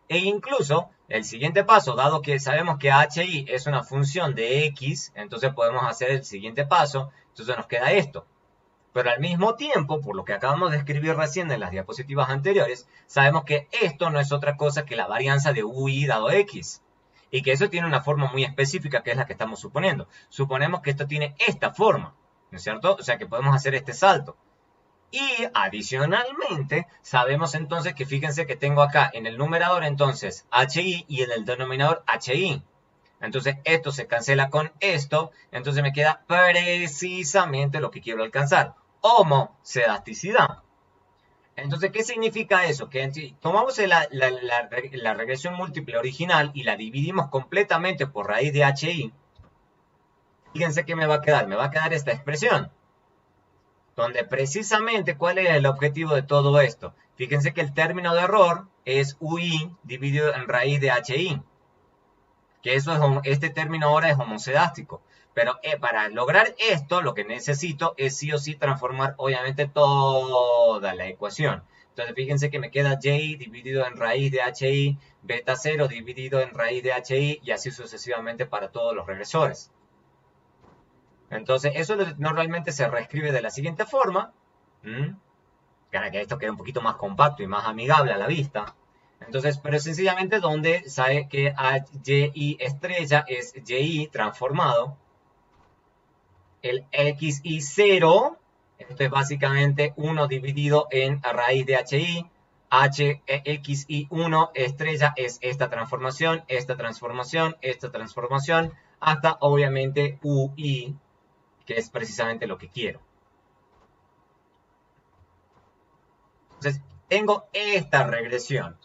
Speaker 1: E incluso, el siguiente paso, dado que sabemos que hi es una función de x, entonces podemos hacer el siguiente paso, entonces nos queda esto. Pero al mismo tiempo, por lo que acabamos de escribir recién en las diapositivas anteriores, sabemos que esto no es otra cosa que la varianza de ui dado x. Y que eso tiene una forma muy específica, que es la que estamos suponiendo. Suponemos que esto tiene esta forma, ¿no es cierto? O sea que podemos hacer este salto. Y adicionalmente, sabemos entonces que fíjense que tengo acá en el numerador entonces hi y en el denominador hi. Entonces esto se cancela con esto, entonces me queda precisamente lo que quiero alcanzar. Homocedasticidad. Entonces, ¿qué significa eso? Que si tomamos la regresión múltiple original y la dividimos completamente por raíz de hi, fíjense que me va a quedar. Me va a quedar esta expresión. Donde precisamente, ¿cuál es el objetivo de todo esto? Fíjense que el término de error es UI dividido en raíz de HI. Que eso es, este término ahora es homocedástico. Pero para lograr esto, lo que necesito es sí o sí transformar, obviamente, toda la ecuación. Entonces, fíjense que me queda JI dividido en raíz de HI, beta 0 dividido en raíz de HI, y así sucesivamente para todos los regresores. Entonces, eso normalmente se reescribe de la siguiente forma, para que esto quede un poquito más compacto y más amigable a la vista. Entonces, pero sencillamente donde sabe que YI estrella es YI transformado. El XI0, esto es básicamente 1 dividido en raíz de HI. XI1 estrella es esta transformación, esta transformación, esta transformación, hasta obviamente UI, que es precisamente lo que quiero. Entonces, tengo esta regresión.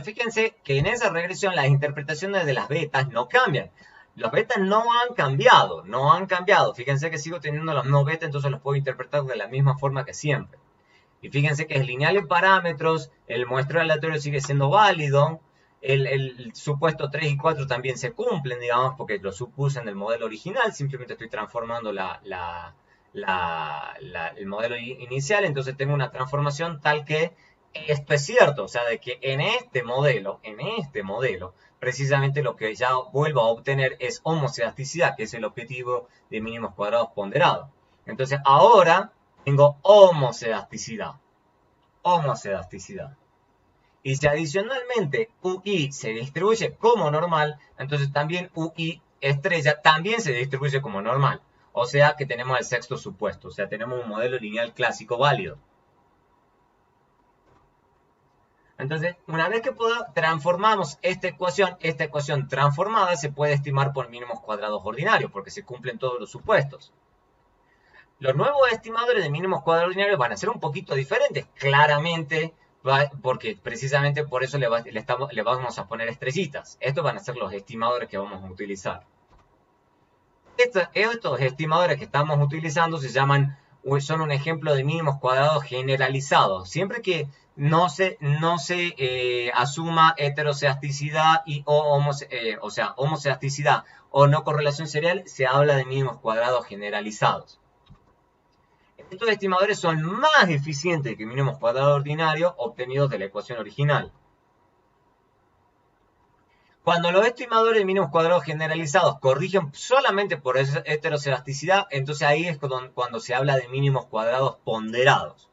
Speaker 1: Fíjense que en esa regresión las interpretaciones de las betas no cambian. Los betas no han cambiado, no han cambiado. Fíjense que sigo teniendo los mismos betas, entonces los puedo interpretar de la misma forma que siempre. Y fíjense que es lineal en parámetros, el muestreo aleatorio sigue siendo válido, el supuesto 3 y 4 también se cumplen, digamos, porque lo supuse en el modelo original, simplemente estoy transformando el modelo inicial, entonces tengo una transformación tal que esto es cierto, o sea, de que en este modelo, precisamente lo que ya vuelvo a obtener es homocedasticidad, que es el objetivo de mínimos cuadrados ponderados. Entonces ahora tengo homocedasticidad. Y si adicionalmente UI se distribuye como normal, entonces también UI estrella también se distribuye como normal. O sea que tenemos el sexto supuesto, o sea, tenemos un modelo lineal clásico válido. Entonces, una vez que transformamos esta ecuación transformada se puede estimar por mínimos cuadrados ordinarios, porque se cumplen todos los supuestos. Los nuevos estimadores de mínimos cuadrados ordinarios van a ser un poquito diferentes, claramente, porque precisamente por eso le vamos a poner estrellitas. Estos van a ser los estimadores que vamos a utilizar. Estos estimadores que estamos utilizando son un ejemplo de mínimos cuadrados generalizados. Siempre que no se asuma heterocedasticidad homocedasticidad o no correlación serial, se habla de mínimos cuadrados generalizados. Estos estimadores son más eficientes que mínimos cuadrados ordinarios obtenidos de la ecuación original. Cuando los estimadores de mínimos cuadrados generalizados corrigen solamente por heterocedasticidad, entonces ahí es cuando se habla de mínimos cuadrados ponderados.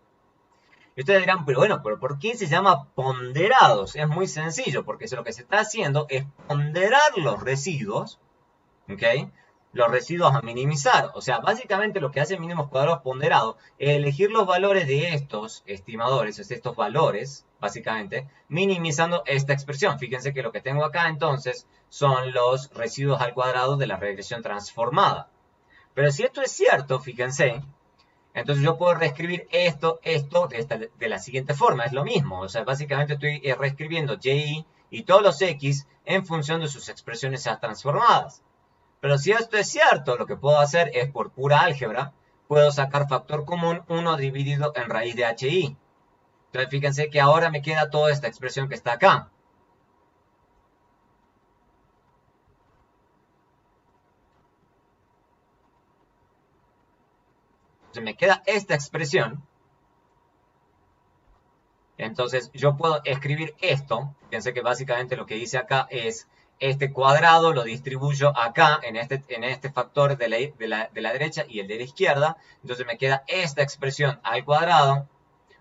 Speaker 1: Y ustedes dirán, pero ¿por qué se llama ponderados? Es muy sencillo, porque lo que se está haciendo es ponderar los residuos, ¿ok? Los residuos a minimizar. O sea, básicamente lo que hace mínimos cuadrados ponderados es elegir los valores de estos estimadores, estos valores, básicamente, minimizando esta expresión. Fíjense que lo que tengo acá entonces son los residuos al cuadrado de la regresión transformada. Pero si esto es cierto, fíjense, entonces yo puedo reescribir esto de la siguiente forma. Es lo mismo. O sea, básicamente estoy reescribiendo Y y todos los X en función de sus expresiones transformadas. Pero si esto es cierto, lo que puedo hacer es, por pura álgebra, puedo sacar factor común 1 dividido en raíz de HI. Entonces, fíjense que ahora me queda toda esta expresión que está acá. Entonces, me queda esta expresión. Entonces, yo puedo escribir esto. Fíjense que básicamente lo que hice acá es este cuadrado lo distribuyo acá, en este factor de la derecha y el de la izquierda. Entonces me queda esta expresión al cuadrado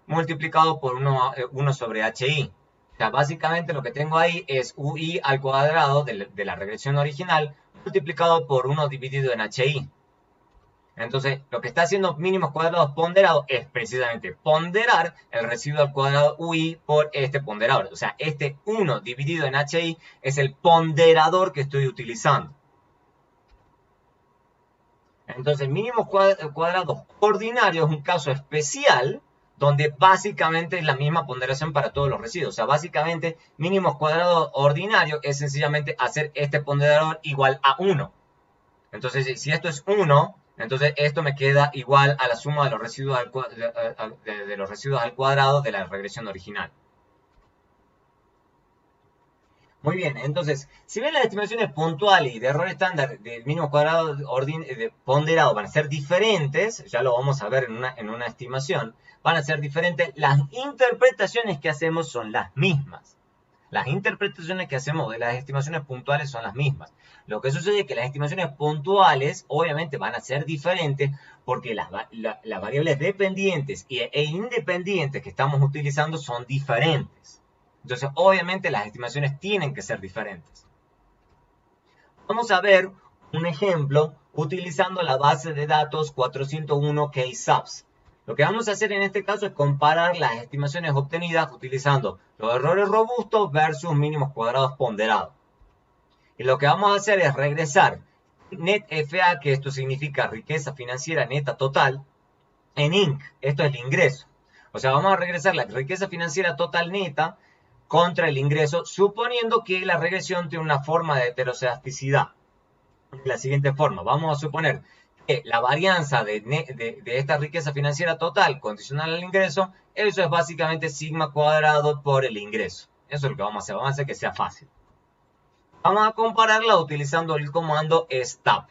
Speaker 1: multiplicado por 1 sobre HI. O sea, básicamente lo que tengo ahí es UI al cuadrado de la regresión original multiplicado por 1 dividido en HI. Entonces, lo que está haciendo mínimos cuadrados ponderados es precisamente ponderar el residuo al cuadrado UI por este ponderador. O sea, este 1 dividido en HI es el ponderador que estoy utilizando. Entonces, mínimos cuadrados ordinarios es un caso especial donde básicamente es la misma ponderación para todos los residuos. O sea, básicamente, mínimos cuadrados ordinarios es sencillamente hacer este ponderador igual a 1. Entonces, si esto es 1, entonces esto me queda igual a la suma de los residuos de los residuos al cuadrado de la regresión original. Muy bien, entonces, si bien las estimaciones puntuales y de error estándar del mínimo cuadrado ponderado van a ser diferentes, ya lo vamos a ver en una estimación, van a ser diferentes, las interpretaciones que hacemos son las mismas. Las interpretaciones que hacemos de las estimaciones puntuales son las mismas. Lo que sucede es que las estimaciones puntuales obviamente van a ser diferentes porque las variables dependientes e independientes que estamos utilizando son diferentes. Entonces, obviamente las estimaciones tienen que ser diferentes. Vamos a ver un ejemplo utilizando la base de datos 401 K-subs. Lo que vamos a hacer en este caso es comparar las estimaciones obtenidas utilizando los errores robustos versus mínimos cuadrados ponderados. Y lo que vamos a hacer es regresar NetFA, que esto significa riqueza financiera neta total, en INC, esto es el ingreso. O sea, vamos a regresar la riqueza financiera total neta contra el ingreso, suponiendo que la regresión tiene una forma de heterocedasticidad. De la siguiente forma, vamos a suponer que la varianza de esta riqueza financiera total condicional al ingreso, eso es básicamente sigma cuadrado por el ingreso. Eso es lo que vamos a hacer que sea fácil. Vamos a compararla utilizando el comando STAB.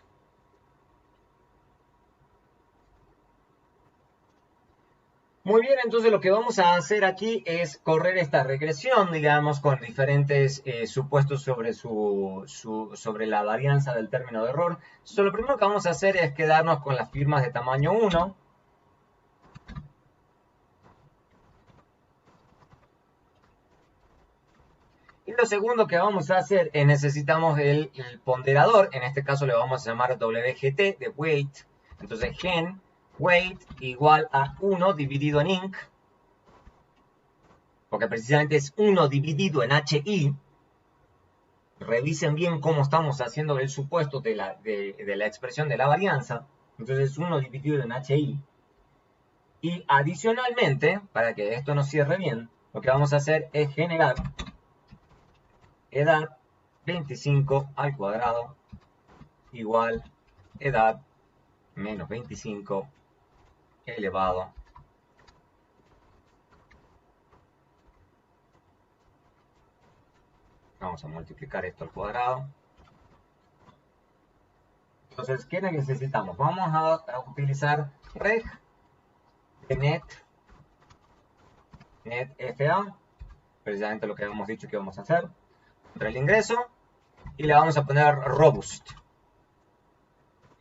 Speaker 1: Muy bien, entonces lo que vamos a hacer aquí es correr esta regresión, digamos, con diferentes supuestos sobre la varianza del término de error. Entonces, lo primero que vamos a hacer es quedarnos con las firmas de tamaño 1. Y lo segundo que vamos a hacer es necesitamos el ponderador, en este caso le vamos a llamar WGT de weight. Entonces, gen weight igual a 1 dividido en inc, porque precisamente es 1 dividido en HI. Revisen bien cómo estamos haciendo el supuesto de la expresión de la varianza. Entonces es 1 dividido en HI. Y adicionalmente, para que esto nos cierre bien, lo que vamos a hacer es generar edad 25 al cuadrado igual edad menos 25 elevado vamos a multiplicar esto al cuadrado. Entonces, ¿qué necesitamos? Vamos a utilizar reg de netFA, precisamente lo que hemos dicho que vamos a hacer, contra el ingreso, y le vamos a poner robust.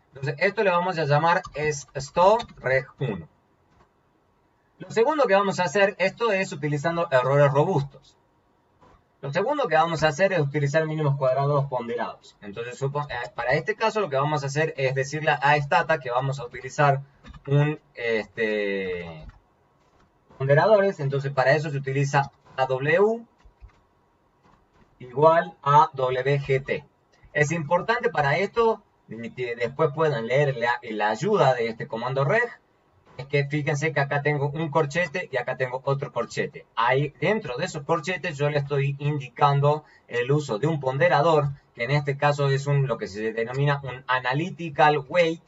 Speaker 1: Entonces, esto le vamos a llamar sto-reg1. Lo segundo que vamos a hacer, esto es utilizando errores robustos. Lo segundo que vamos a hacer es utilizar mínimos cuadrados ponderados. Entonces, para este caso lo que vamos a hacer es decirle a Stata que vamos a utilizar ponderadores. Entonces, para eso se utiliza AW igual a WGT. Es importante para esto, que después puedan leer la ayuda de este comando reg, es que fíjense que acá tengo un corchete y acá tengo otro corchete. Ahí dentro de esos corchetes yo le estoy indicando el uso de un ponderador, que en este caso es lo que se denomina un analytical weight,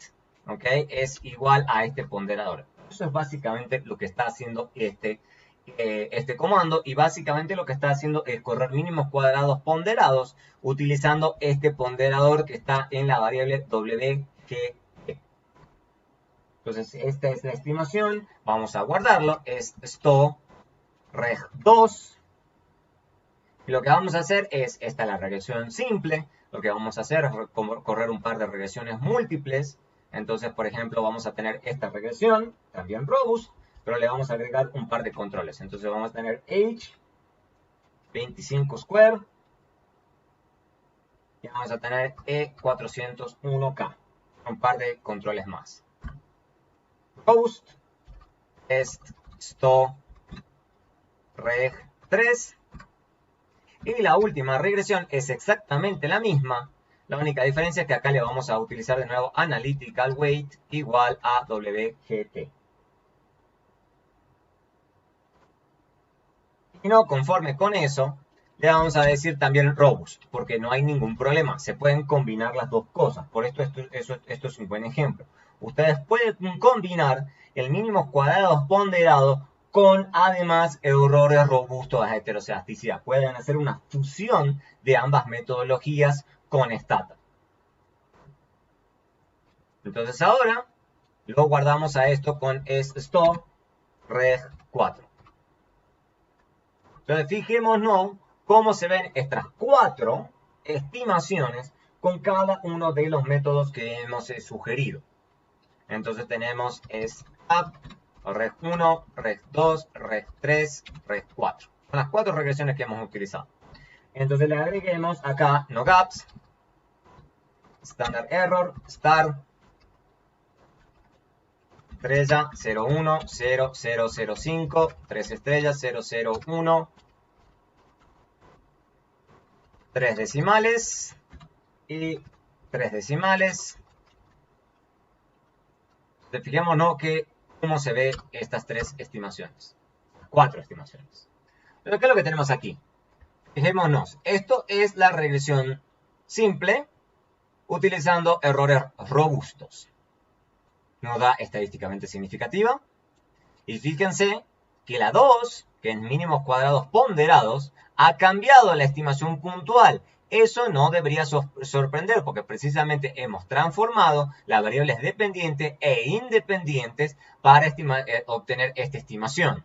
Speaker 1: ¿ok? Es igual a este ponderador. Eso es básicamente lo que está haciendo este comando, y básicamente lo que está haciendo es correr mínimos cuadrados ponderados utilizando este ponderador que está en la variable WG. Entonces, esta es la estimación. Vamos a guardarlo. Es sto-reg2. Y lo que vamos a hacer es, esta es la regresión simple. Lo que vamos a hacer es correr un par de regresiones múltiples. Entonces, por ejemplo, vamos a tener esta regresión, también robust, pero le vamos a agregar un par de controles. Entonces vamos a tener h25 square y vamos a tener e401k. Un par de controles más. Robust es sto-reg3. Y la última regresión es exactamente la misma. La única diferencia es que acá le vamos a utilizar de nuevo analytical weight igual a WGT. Y no conforme con eso, le vamos a decir también robust, porque no hay ningún problema. Se pueden combinar las dos cosas. Por esto es un buen ejemplo. Ustedes pueden combinar el mínimo cuadrado ponderado con además errores robustos a heterocedasticidad. Pueden hacer una fusión de ambas metodologías con Stata. Entonces ahora lo guardamos a esto con sto reg 4. Entonces fijémonos cómo se ven estas 4 estimaciones con cada uno de los métodos que hemos sugerido. Entonces tenemos SAP, reg 1, reg 2, reg 3, reg 4. Son las 4 regresiones que hemos utilizado. Entonces le agreguemos acá no gaps, standard error, star, estrella 01, 0005, 3 estrellas 001, 3 decimales y 3 decimales. Fijémonos que cómo se ve estas 3 estimaciones. 4 estimaciones. Pero ¿qué es lo que tenemos aquí? Fijémonos, esto es la regresión simple utilizando errores robustos. Nos da estadísticamente significativa. Y fíjense que la 2, que es mínimos cuadrados ponderados, ha cambiado la estimación puntual. Eso no debería sorprender porque precisamente hemos transformado las variables dependientes e independientes para obtener esta estimación.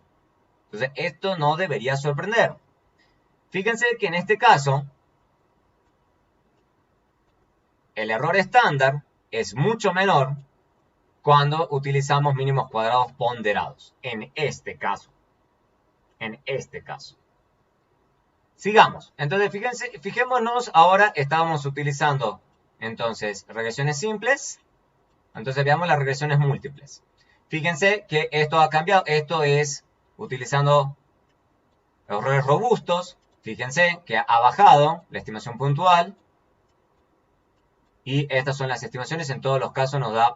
Speaker 1: Entonces, esto no debería sorprender. Fíjense que en este caso, el error estándar es mucho menor cuando utilizamos mínimos cuadrados ponderados. En este caso. Sigamos. Entonces, fijémonos, ahora estamos utilizando, entonces, regresiones simples. Entonces, veamos las regresiones múltiples. Fíjense que esto ha cambiado. Esto es utilizando errores robustos. Fíjense que ha bajado la estimación puntual. Y estas son las estimaciones. En todos los casos nos da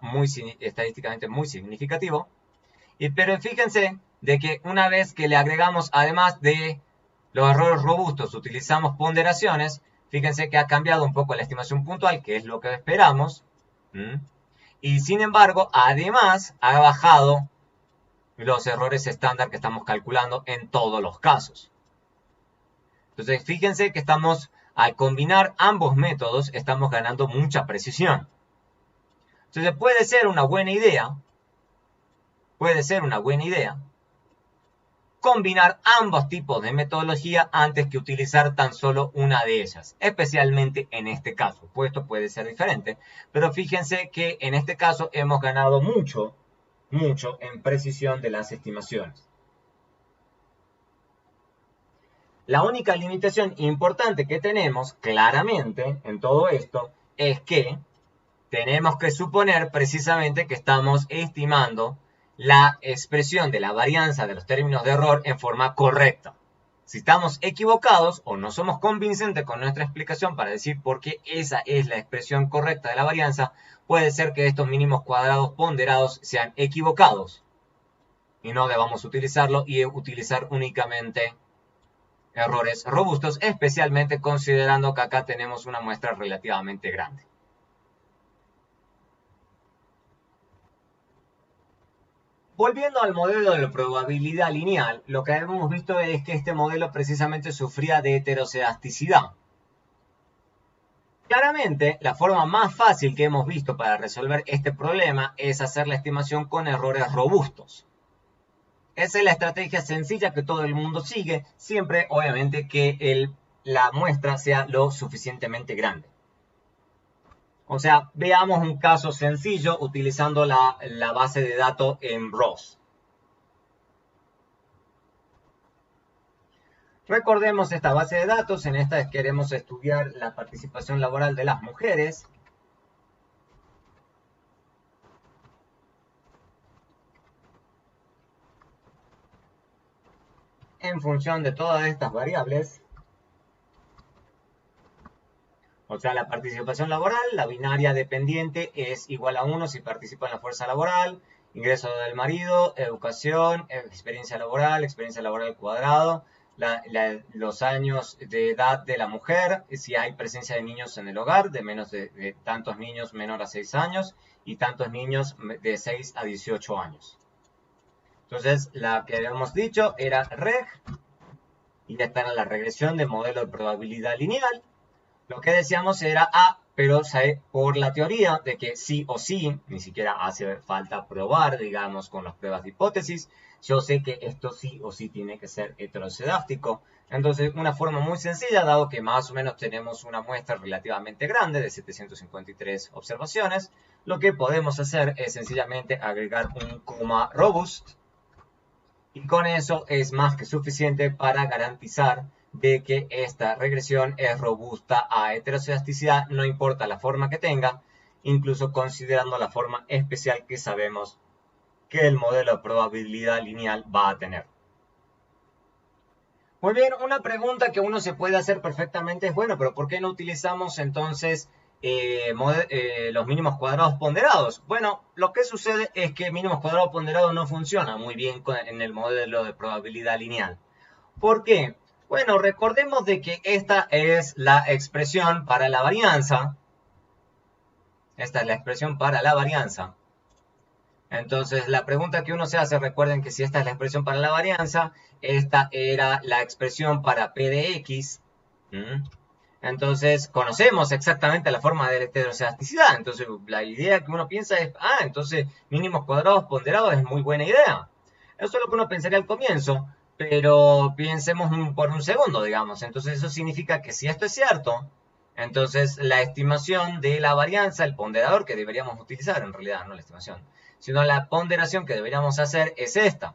Speaker 1: estadísticamente muy significativo. Pero fíjense de que una vez que le agregamos, además de los errores robustos, utilizamos ponderaciones, fíjense que ha cambiado un poco la estimación puntual, que es lo que esperamos. Y sin embargo, además, ha bajado los errores estándar que estamos calculando en todos los casos. Entonces, fíjense que al combinar ambos métodos, estamos ganando mucha precisión. Entonces, puede ser una buena idea combinar ambos tipos de metodología antes que utilizar tan solo una de ellas, especialmente en este caso, pues esto puede ser diferente, pero fíjense que en este caso hemos ganado mucho en precisión de las estimaciones. La única limitación importante que tenemos claramente en todo esto es que tenemos que suponer precisamente que estamos estimando la expresión de la varianza de los términos de error en forma correcta. Si estamos equivocados o no somos convincentes con nuestra explicación para decir por qué esa es la expresión correcta de la varianza, puede ser que estos mínimos cuadrados ponderados sean equivocados y no debamos utilizarlo y utilizar únicamente errores robustos, especialmente considerando que acá tenemos una muestra relativamente grande. Volviendo al modelo de probabilidad lineal, lo que hemos visto es que este modelo precisamente sufría de heterocedasticidad. Claramente, la forma más fácil que hemos visto para resolver este problema es hacer la estimación con errores robustos. Esa es la estrategia sencilla que todo el mundo sigue, siempre obviamente que la muestra sea lo suficientemente grande. O sea, veamos un caso sencillo utilizando la base de datos en ROS. Recordemos esta base de datos, en esta queremos estudiar la participación laboral de las mujeres. En función de todas estas variables. O sea, la participación laboral, la binaria dependiente es igual a 1 si participa en la fuerza laboral, ingreso del marido, educación, experiencia laboral al cuadrado, los años de edad de la mujer, si hay presencia de niños en el hogar, de tantos niños menor a 6 años y tantos niños de 6 a 18 años. Entonces, la que habíamos dicho era reg, y esta era la regresión del modelo de probabilidad lineal. Lo que decíamos era pero por la teoría de que sí o sí, ni siquiera hace falta probar, digamos, con las pruebas de hipótesis, yo sé que esto sí o sí tiene que ser heterocedástico. Entonces, una forma muy sencilla, dado que más o menos tenemos una muestra relativamente grande de 753 observaciones, lo que podemos hacer es sencillamente agregar un coma robust, y con eso es más que suficiente para garantizar de que esta regresión es robusta a heterocedasticidad, no importa la forma que tenga, incluso considerando la forma especial que sabemos que el modelo de probabilidad lineal va a tener. Muy bien, una pregunta que uno se puede hacer perfectamente es, bueno, pero ¿por qué no utilizamos entonces los mínimos cuadrados ponderados? Bueno, lo que sucede es que mínimos cuadrados ponderados no funciona muy bien en el modelo de probabilidad lineal. ¿Por qué? Bueno, recordemos de que esta es la expresión para la varianza. Esta es la expresión para la varianza. Entonces, la pregunta que uno se hace, recuerden que si esta es la expresión para la varianza, esta era la expresión para P de X. Entonces, conocemos exactamente la forma de la heterocedasticidad. Entonces, la idea que uno piensa es, entonces mínimos cuadrados ponderados es muy buena idea. Eso es lo que uno pensaría al comienzo, pero pensemos por un segundo, digamos. Entonces, eso significa que si esto es cierto, entonces la estimación de la varianza, el ponderador que deberíamos utilizar, en realidad, no la estimación, sino la ponderación que deberíamos hacer es esta.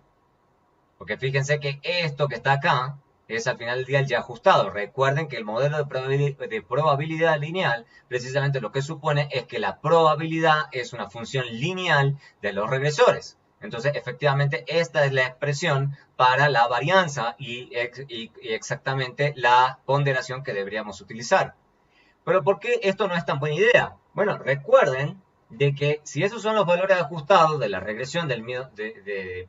Speaker 1: Porque fíjense que esto que está acá es al final del día el ya ajustado. Recuerden que el modelo de probabilidad lineal precisamente lo que supone es que la probabilidad es una función lineal de los regresores. Entonces, efectivamente, esta es la expresión para la varianza y exactamente la ponderación que deberíamos utilizar. Pero ¿por qué esto no es tan buena idea? Bueno, recuerden de que si esos son los valores ajustados de la regresión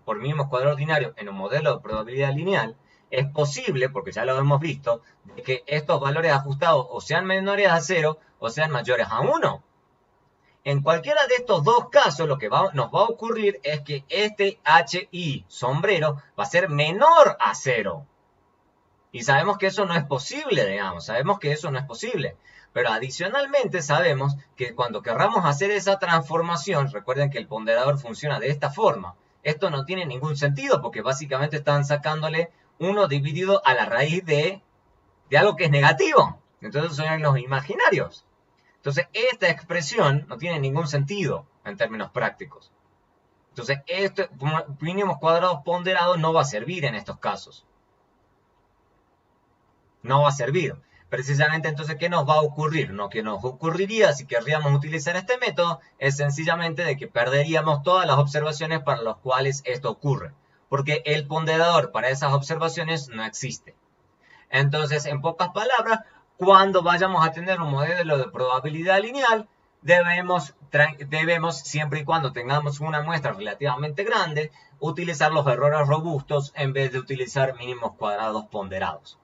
Speaker 1: por mínimos cuadrados ordinarios en un modelo de probabilidad lineal, es posible, porque ya lo hemos visto, de que estos valores ajustados o sean menores a 0 o sean mayores a 1. En cualquiera de estos dos casos, lo que nos va a ocurrir es que este HI sombrero va a ser menor a 0. Y sabemos que eso no es posible, digamos, sabemos que eso no es posible. Pero adicionalmente sabemos que cuando querramos hacer esa transformación, recuerden que el ponderador funciona de esta forma. Esto no tiene ningún sentido porque básicamente están sacándole 1 dividido a la raíz de algo que es negativo. Entonces son los imaginarios. Entonces esta expresión no tiene ningún sentido en términos prácticos. Entonces mínimos cuadrados ponderados no va a servir en estos casos. No va a servir. Precisamente entonces, ¿qué nos va a ocurrir? Lo que nos ocurriría si querríamos utilizar este método es sencillamente de que perderíamos todas las observaciones para las cuales esto ocurre. Porque el ponderador para esas observaciones no existe. Entonces, en pocas palabras, cuando vayamos a tener un modelo de probabilidad lineal, debemos, siempre y cuando tengamos una muestra relativamente grande, utilizar los errores robustos en vez de utilizar mínimos cuadrados ponderados.